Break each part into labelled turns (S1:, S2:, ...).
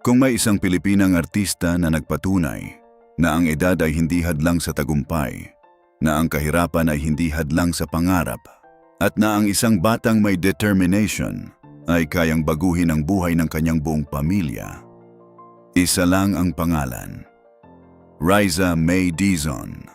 S1: Kung may isang Pilipinang artista na nagpatunay na ang edad ay hindi hadlang sa tagumpay, na ang kahirapan ay hindi hadlang sa pangarap, at na ang isang batang may determination ay kayang baguhin ang buhay ng kanyang buong pamilya, isa lang ang pangalan: Riza May Dizon,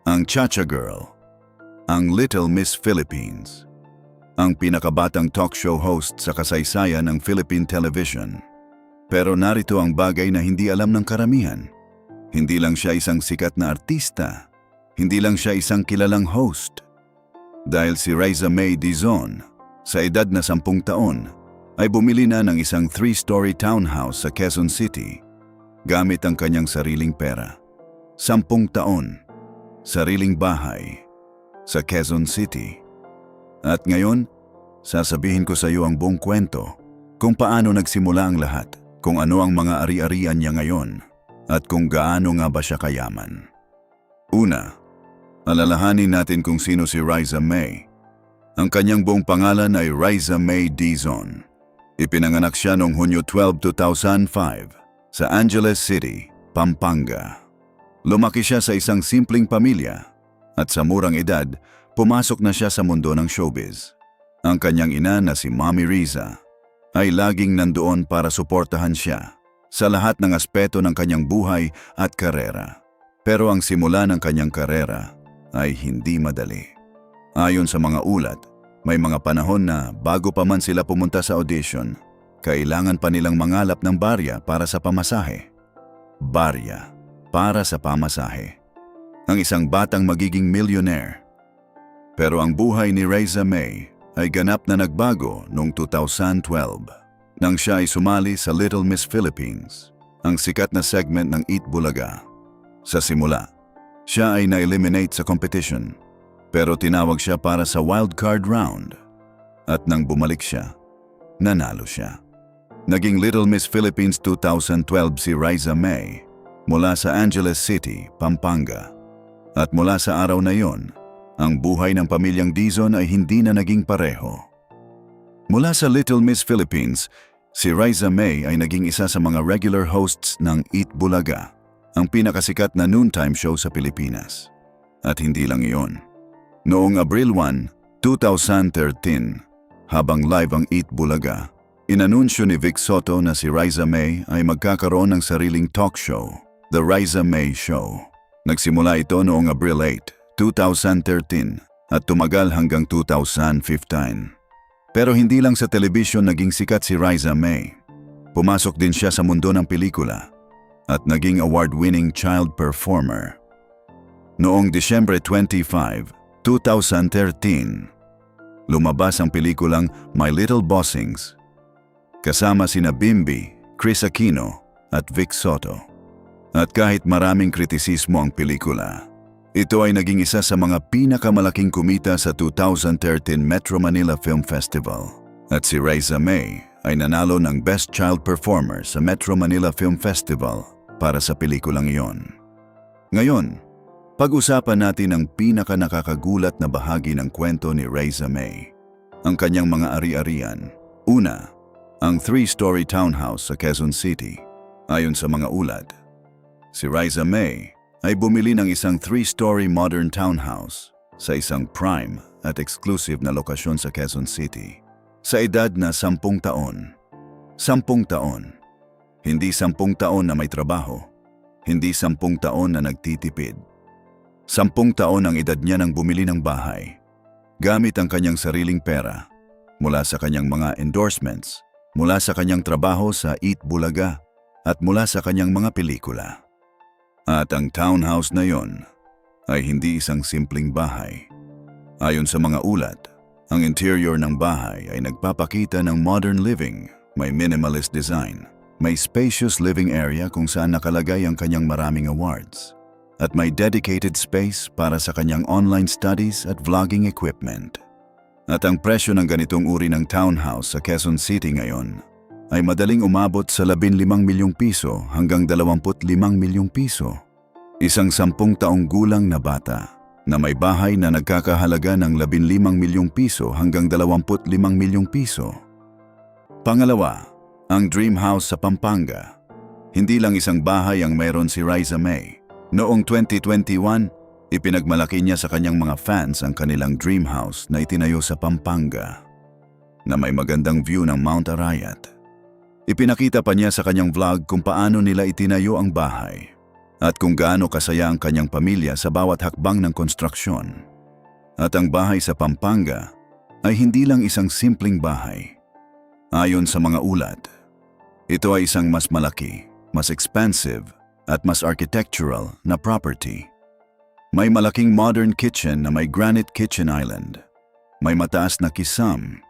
S1: ang Chacha Girl, ang Little Miss Philippines, ang pinakabatang talk show host sa kasaysayan ng Philippine television. Pero narito ang bagay na hindi alam ng karamihan. Hindi lang siya isang sikat na artista, hindi lang siya isang kilalang host. Dahil si Riza May Dizon, sa edad na 10 taon, ay bumili na ng isang 3-story townhouse sa Quezon City gamit ang kanyang sariling pera. 10 taon, sariling bahay sa Quezon City. At ngayon, sasabihin ko sa iyo ang buong kwento kung paano nagsimula ang lahat, kung ano ang mga ari-arian niya ngayon, at kung gaano nga ba siya kayaman. Una, alalahanin natin kung sino si Riza May. Ang kanyang buong pangalan ay Riza May Dizon. Ipinanganak siya noong Hunyo 12, 2005 sa Angeles City, Pampanga. Lumaki siya sa isang simpleng pamilya at sa murang edad, pumasok na siya sa mundo ng showbiz. Ang kanyang ina na si Mommy Riza ay laging nandoon para suportahan siya sa lahat ng aspeto ng kanyang buhay at karera. Pero ang simula ng kanyang karera ay hindi madali. Ayon sa mga ulat, may mga panahon na bago pa man sila pumunta sa audition, kailangan pa nilang mangalap ng barya para sa pamasahe. Barya para sa pamasahe. Ang isang batang magiging millionaire. Pero ang buhay ni Riza May ay ganap na nagbago noong 2012 nang siya ay sumali sa Little Miss Philippines, ang sikat na segment ng Eat Bulaga. Sa simula, siya ay na-eliminate sa competition, pero tinawag siya para sa wildcard round. At nang bumalik siya, nanalo siya. Naging Little Miss Philippines 2012 si Riza May mula sa Angeles City, Pampanga. At mula sa araw na yon, ang buhay ng pamilyang Dizon ay hindi na naging pareho. Mula sa Little Miss Philippines, si Riza May ay naging isa sa mga regular hosts ng Eat Bulaga, ang pinakasikat na noontime show sa Pilipinas. At hindi lang iyon. Noong Abril 1, 2013, habang live ang Eat Bulaga, inanunsyo ni Vic Soto na si Riza May ay magkakaroon ng sariling talk show, The Riza May Show. Nagsimula ito noong Abril 8, 2013 at tumagal hanggang 2015. Pero hindi lang sa telebisyon naging sikat si Riza May. Pumasok din siya sa mundo ng pelikula at naging award-winning child performer. Noong Disyembre 25, 2013, lumabas ang pelikulang My Little Bossings kasama sina Bimbi, Chris Aquino at Vic Soto. At kahit maraming kritisismo ang pelikula, ito ay naging isa sa mga pinakamalaking kumita sa 2013 Metro Manila Film Festival. At si Riza May ay nanalo ng Best Child Performer sa Metro Manila Film Festival para sa pelikulang iyon. Ngayon, pag-usapan natin ang pinaka-nakakagulat na bahagi ng kwento ni Riza May. Ang kanyang mga ari-arian. Una, ang 3-story townhouse sa Quezon City. Ayon sa mga ulat, si Riza May ay bumili ng isang 3-story modern townhouse sa isang prime at exclusive na lokasyon sa Quezon City. Sa edad na 10 taon. 10 taon. Hindi 10 taon na may trabaho. Hindi 10 taon na nagtitipid. 10 taon ang edad niya nang bumili ng bahay. Gamit ang kanyang sariling pera, mula sa kanyang mga endorsements, mula sa kanyang trabaho sa Eat Bulaga, at mula sa kanyang mga pelikula. At ang townhouse na yon ay hindi isang simpleng bahay. Ayon sa mga ulat, ang interior ng bahay ay nagpapakita ng modern living, may minimalist design, may spacious living area kung saan nakalagay ang kanyang maraming awards, at may dedicated space para sa kanyang online studies at vlogging equipment. At ang presyo ng ganitong uri ng townhouse sa Quezon City ngayon ay madaling umabot sa 15 milyong piso hanggang 25 milyong piso. Isang 10 taong gulang na bata na may bahay na nagkakahalaga ng 15 milyong piso hanggang 25 milyong piso. Pangalawa, ang Dream House sa Pampanga. Hindi lang isang bahay ang meron si Riza May. Noong 2021, ipinagmalaki niya sa kanyang mga fans ang kanilang dream house na itinayo sa Pampanga, na may magandang view ng Mount Arayat. Ipinakita pa niya sa kanyang vlog kung paano nila itinayo ang bahay at kung gaano kasaya ang kanyang pamilya sa bawat hakbang ng konstruksyon. At ang bahay sa Pampanga ay hindi lang isang simpleng bahay. Ayon sa mga ulat, ito ay isang mas malaki, mas expensive, at mas architectural na property. May malaking modern kitchen na may granite kitchen island. May mataas na kisam.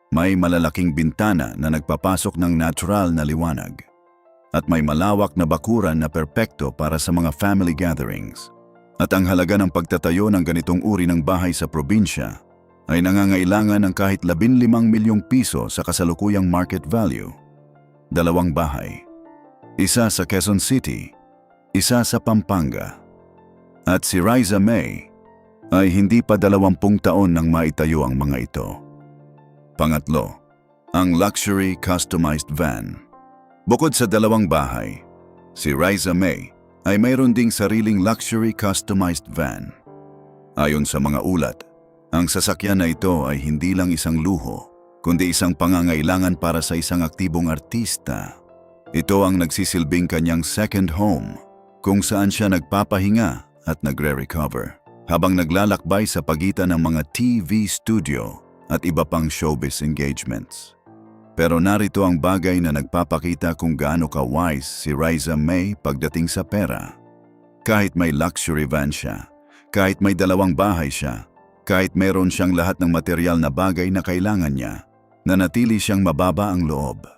S1: May malalaking bintana na nagpapasok ng natural na liwanag. At may malawak na bakuran na perpekto para sa mga family gatherings. At ang halaga ng pagtatayo ng ganitong uri ng bahay sa probinsya ay nangangailangan ng kahit 15 milyong piso sa kasalukuyang market value. 2 bahay. Isa sa Quezon City, isa sa Pampanga. At si Riza May ay hindi pa 20 taon nang maitayo ang mga ito. Pangatlo, ang luxury customized van. Bukod sa 2 bahay, si Riza May ay mayroon ding sariling luxury customized van. Ayon sa mga ulat, ang sasakyan na ito ay hindi lang isang luho, kundi isang pangangailangan para sa isang aktibong artista. Ito ang nagsisilbing kanyang second home, kung saan siya nagpapahinga at nagre-recover, habang naglalakbay sa pagitan ng mga TV studio at iba pang showbiz engagements. Pero narito ang bagay na nagpapakita kung gaano ka-wise si Riza May pagdating sa pera. Kahit may luxury van siya, kahit may 2 bahay siya, kahit meron siyang lahat ng material na bagay na kailangan niya, nanatili siyang mababa ang loob.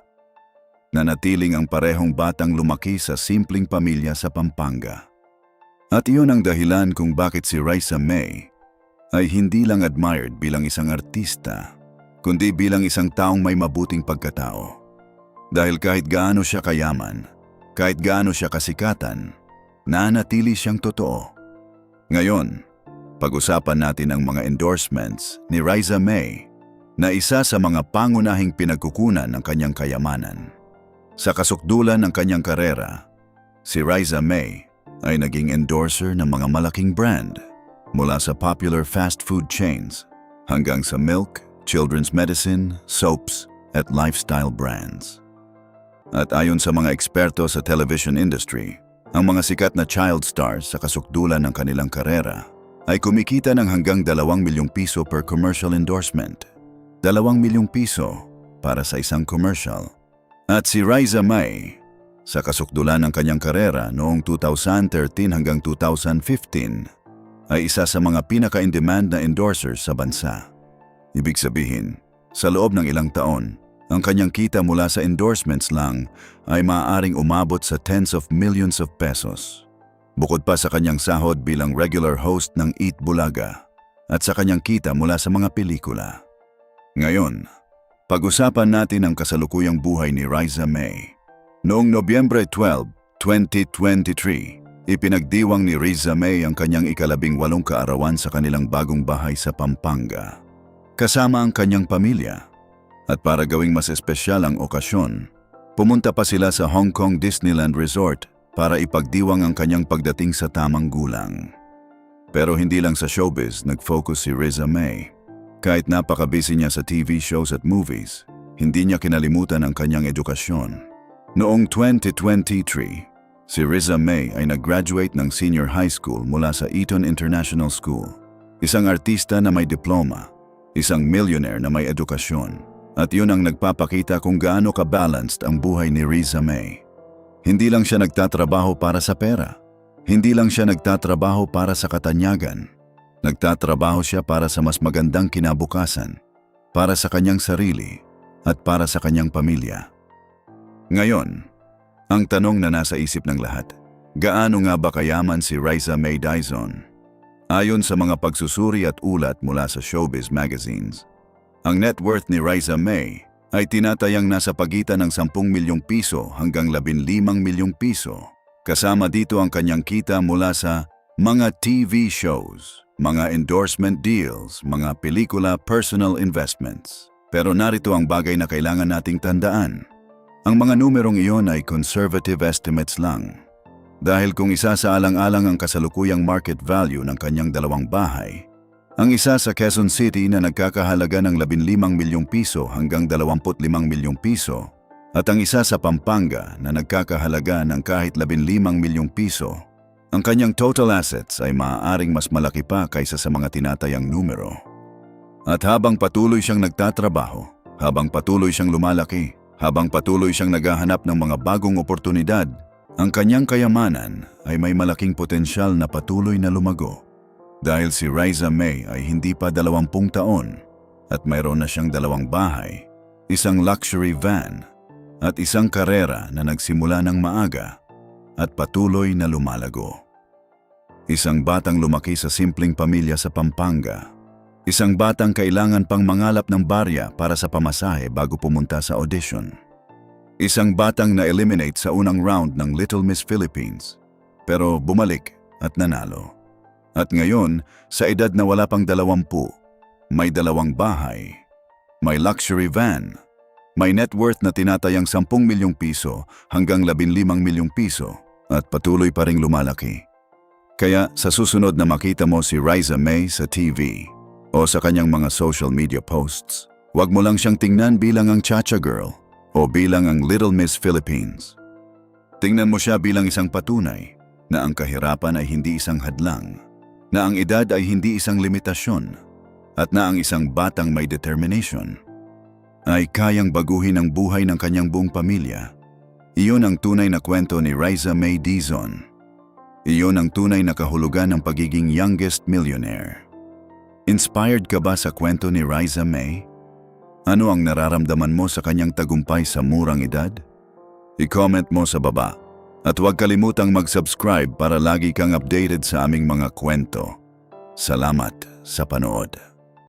S1: Nanatiling ang parehong batang lumaki sa simpleng pamilya sa Pampanga. At iyon ang dahilan kung bakit si Riza May ay hindi lang admired bilang isang artista, kundi bilang isang taong may mabuting pagkatao. Dahil kahit gaano siya kayaman, kahit gaano siya kasikatan, nanatili siyang totoo. Ngayon, pag-usapan natin ang mga endorsements ni Riza May na isa sa mga pangunahing pinagkukunan ng kanyang kayamanan. Sa kasukdulan ng kanyang karera, si Riza May ay naging endorser ng mga malaking brand mula sa popular fast food chains hanggang sa milk, children's medicine, soaps, at lifestyle brands. At ayon sa mga eksperto sa television industry, ang mga sikat na child stars sa kasukdulan ng kanilang karera ay kumikita ng hanggang 2 milyong piso per commercial endorsement. 2 milyong piso para sa isang commercial. At si Riza May, sa kasukdulan ng kanyang karera noong 2013 hanggang 2015, ay isa sa mga pinaka-in-demand na endorsers sa bansa. Ibig sabihin, sa loob ng ilang taon, ang kanyang kita mula sa endorsements lang ay maaaring umabot sa tens of millions of pesos. Bukod pa sa kanyang sahod bilang regular host ng Eat Bulaga at sa kanyang kita mula sa mga pelikula. Ngayon, pag-usapan natin ang kasalukuyang buhay ni Riza May. Noong Nobyembre 12, 2023, ipinagdiwang ni Riza May ang kanyang ika-18 kaarawan sa kanilang bagong bahay sa Pampanga, kasama ang kanyang pamilya. At para gawing mas espesyal ang okasyon, pumunta pa sila sa Hong Kong Disneyland Resort para ipagdiwang ang kanyang pagdating sa tamang gulang. Pero hindi lang sa showbiz nag-focus si Riza May. Kahit napaka-busy niya sa TV shows at movies, hindi niya kinalimutan ang kanyang edukasyon. Noong 2023, si Riza May ay nag-graduate ng senior high school mula sa Eton International School. Isang artista na may diploma, isang millionaire na may edukasyon, at yun ang nagpapakita kung gaano ka-balanced ang buhay ni Riza May. Hindi lang siya nagtatrabaho para sa pera. Hindi lang siya nagtatrabaho para sa katanyagan. Nagtatrabaho siya para sa mas magandang kinabukasan, para sa kanyang sarili, at para sa kanyang pamilya. Ngayon, ang tanong na nasa isip ng lahat, gaano nga ba kayaman si Riza May Dizon? Ayon sa mga pagsusuri at ulat mula sa showbiz magazines, ang net worth ni Riza May ay tinatayang nasa pagitan ng 10 milyong piso hanggang 15 milyong piso. Kasama dito ang kanyang kita mula sa mga TV shows, mga endorsement deals, mga pelikula, personal investments. Pero narito ang bagay na kailangan nating tandaan. Ang mga numerong iyon ay conservative estimates lang. Dahil kung isasaalang-alang ang kasalukuyang market value ng kanyang dalawang bahay, ang isa sa Quezon City na nagkakahalaga ng 15 milyong piso hanggang 25 milyong piso at ang isa sa Pampanga na nagkakahalaga ng kahit 15 milyong piso, ang kanyang total assets ay maaaring mas malaki pa kaysa sa mga tinatayang numero. At habang patuloy siyang nagtatrabaho, habang patuloy siyang lumalaki, habang patuloy siyang naghahanap ng mga bagong oportunidad, ang kanyang kayamanan ay may malaking potensyal na patuloy na lumago. Dahil si Riza May ay hindi pa 20 taon at mayroon na siyang 2 bahay, isang luxury van at isang karera na nagsimula ng maaga at patuloy na lumalago. Isang batang lumaki sa simpleng pamilya sa Pampanga. Isang batang kailangan pang mangalap ng barya para sa pamasahe bago pumunta sa audition. Isang batang na-eliminate sa unang round ng Little Miss Philippines, pero bumalik at nanalo. At ngayon, sa edad na wala pang 20, may 2 bahay, may luxury van, may net worth na tinatayang 10 milyong piso hanggang 15 milyong piso at patuloy pa ring lumalaki. Kaya sa susunod na makita mo si Riza May sa TV o sa kanyang mga social media posts, huwag mo lang siyang tingnan bilang ang Chacha Girl o bilang ang Little Miss Philippines. Tingnan mo siya bilang isang patunay na ang kahirapan ay hindi isang hadlang, na ang edad ay hindi isang limitasyon, at na ang isang batang may determination ay kayang baguhin ang buhay ng kanyang buong pamilya. Iyon ang tunay na kwento ni Riza May Dizon. Iyon ang tunay na kahulugan ng pagiging youngest millionaire. Inspired ka ba sa kwento ni Riza May? Ano ang nararamdaman mo sa kanyang tagumpay sa murang edad? I-comment mo sa baba. At huwag kalimutang mag-subscribe para lagi kang updated sa aming mga kwento. Salamat sa panood.